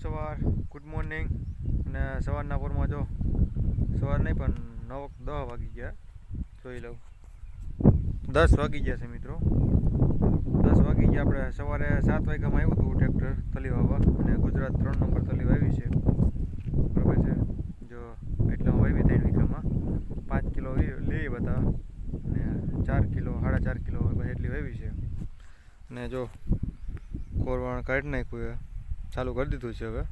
સવાર good morning. અને સવારના પોરમાં જો સવાર નહીં પણ 9-10 વાગી ગયા. જોઈ લઉં 10 વાગી ગયા છે મિત્રો. 10 વાગી ગયા. આપણે સવારે 7 વાગ્યામાં આવ્યું હતું ટ્રેક્ટર તલી વાવવા અને ગુજરાત 3 નંબર તલી વાવી છે. બરાબર છે. જો એટલામાં વાવી 3 વીઘામાં 5 કિલો લઈ બધા અને 4 કિલો 4.5 કિલો એટલી વાવી છે. અને જો કોરવાણ કાઢી નાખ્યું ચાલુ કરી દીધું છે હવે.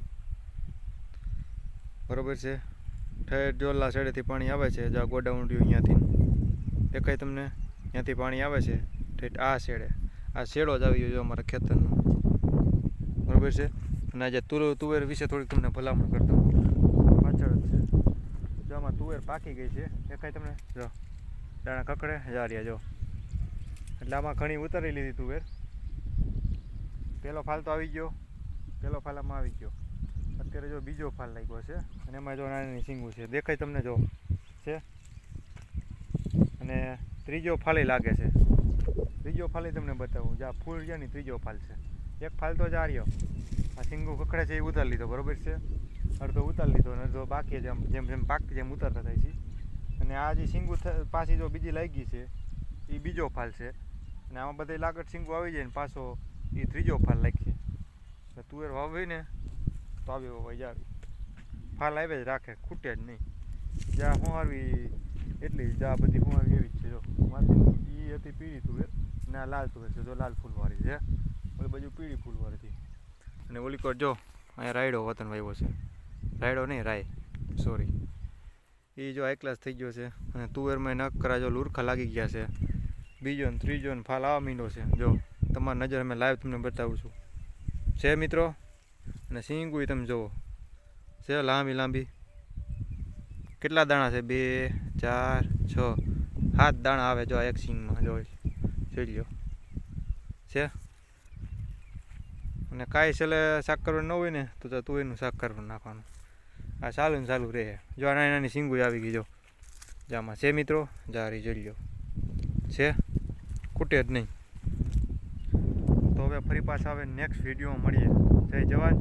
બરાબર છે. ઠેઠ જોલા સાઈડેથી પાણી આવે છે. જો ગોડાઉન રહ્યું અહીંયાથી દેખાય તમને, ત્યાંથી પાણી આવે છે ઠેઠ આ શેડે. આ શેડો જ આવી ગયો અમારા ખેતરનો. બરાબર છે. અને આજે તુવેર વિશે થોડીક તમને ભલામણ કરતો પાછળ જ છે. જો આમાં તુવેર પાકી ગઈ છે દેખાય તમને. જો દાણા કકડે જા રહ્યા જો. એટલે આમાં ઘણી ઉતારી લીધી તુવેર. પહેલો ફાલ તો આવી ગયો. પહેલો ફાલ આમાં આવી ગયો. અત્યારે જો બીજો ફાલ લાગ્યો છે અને એમાં જો નાની સિંગું છે દેખાય તમને જો છે. અને ત્રીજો ફાલે લાગે છે. ત્રીજો ફાલે તમને બતાવું. જ્યાં ફૂલ છે ને ત્રીજો ફાલ છે. એક ફાલ તો જા રહ્યો. આ સિંગું કકડે છે એ ઉતારી લીધો. બરાબર છે. અડધો ઉતારી લીધો અને અડધો બાકી જેમ જેમ જેમ પાક જેમ ઉતારતા થાય છે. અને આ જે સિંગું પાછી જો બીજી લાગી છે એ બીજો ફાલ છે. અને આમાં બધી લાગત સિંગું આવી જાય ને પાછો એ ત્રીજો ફાલ લાગશે. એટલે તુવેર વાવી ને તો આવી હોવાય જાવી ફાલ આવે જ રાખે, ખૂટે જ નહીં. જ્યાં હુંહારવી એટલી જ્યાં બધી હુંહારવી એવી જ છે. જો માથી એ હતી પીળી તુવેર અને આ લાલ તુવેર છે. જો લાલ ફૂલવાળી છે. ઓલી બાજુ પીળી ફૂલવાળી હતી. અને ઓલી કોટ જો અહીંયા રાયડો વતન વાવ્યો છે. રાયડો નહીં રાય સોરી. એ જો એકલાસ થઈ ગયો છે. અને તુવેરમાં નકરા જો લુરખા લાગી ગયા છે. બીજો ને ત્રીજો ને ફાલ આવા મીંડો છે. જો તમારી નજર અમે લાઈવ તમને બતાવું છું છે મિત્રો. અને સિંગું તમે જુઓ છે લાંબી લાંબી. કેટલા દાણા છે? 2 4 6 7 દાણા આવે જો એક સિંગમાં. જોઈ લો છે. અને કાંઈ છેલ્લે શાક કરવાનું ન હોય ને તો તું એનું શાક કરવાનું નાખવાનું. આ ચાલુ ને ચાલુ રહે. જો આ નાની નાની સિંગું આવી ગઈ જો જામાં છે મિત્રો. જારી જોઈ લો છે, ખૂટે જ નહીં. તો હવે ફરી પાછા આવે નેક્સ્ટ વિડીયોમાં મળીએ. જય જવાન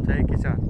જય કિસાન.